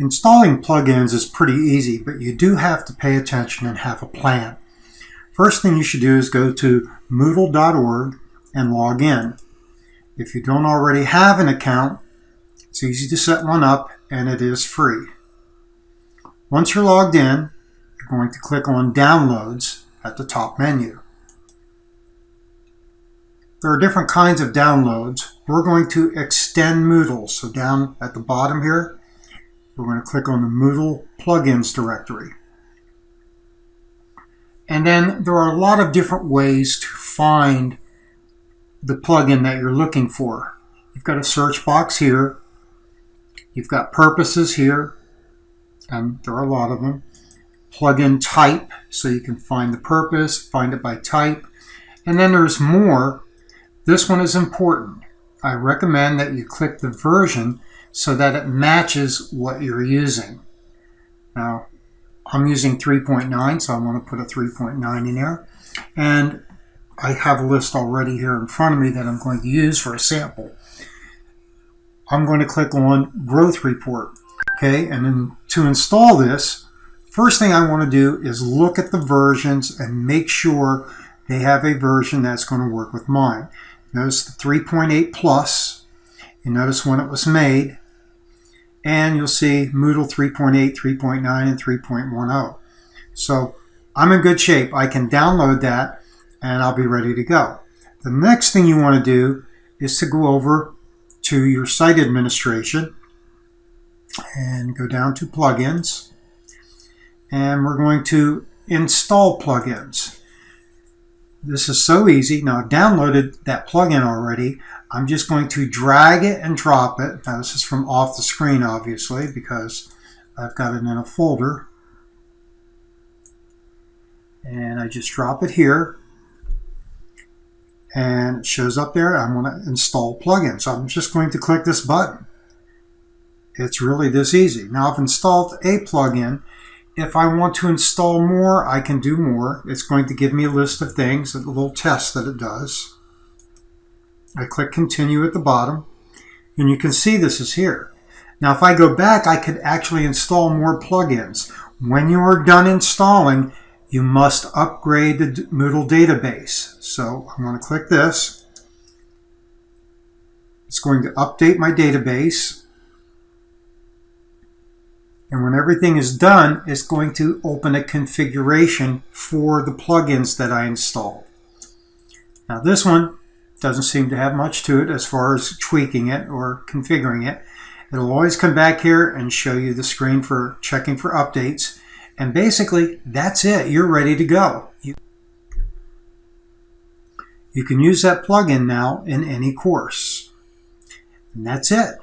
Installing plugins is pretty easy, but you do have to pay attention and have a plan. First thing you should do is go to Moodle.org and log in. If you don't already have an account, it's easy to set one up and it is free. Once you're logged in, you're going to click on Downloads at the top menu. There are different kinds of downloads. We're going to extend Moodle. So down at the bottom here, we're going to click on the Moodle Plugins directory. And then there are a lot of different ways to find the plugin that you're looking for. You've got a search box here. You've got purposes here, and there are a lot of them. Plugin type, so you can find the purpose, find it by type. And then there's more. This one is important. I recommend that you click the version so that it matches what you're using. Now, I'm using 3.9, so I want to put a 3.9 in there. And I have a list already here in front of me that I'm going to use for a sample. I'm going to click on Growth Report. Okay, and then to install this, first thing I want to do is look at the versions and make sure they have a version that's going to work with mine. Notice the 3.8 Plus. You notice when it was made. And you'll see Moodle 3.8, 3.9, and 3.10. So I'm in good shape. I can download that and I'll be ready to go. The next thing you want to do is to go over to your site administration and go down to plugins. And we're going to install plugins. This is so easy. Now I've downloaded that plugin already. I'm just going to drag it and drop it. Now this is from off the screen, obviously, because I've got it in a folder. And I just drop it here. And it shows up there. I want to install plugin. So I'm just going to click this button. It's really this easy. Now I've installed a plugin. If I want to install more, I can do more. It's going to give me a list of things, a little test that it does. I click continue at the bottom, and you can see this is here. Now if I go back, I could actually install more plugins. When you are done installing, you must upgrade the Moodle database. So I'm going to click this. It's going to update my database. And when everything is done, it's going to open a configuration for the plugins that I installed. Now this one doesn't seem to have much to it as far as tweaking it or configuring it. It'll always come back here and show you the screen for checking for updates. And basically, that's it. You're ready to go. You can use that plugin now in any course. And that's it.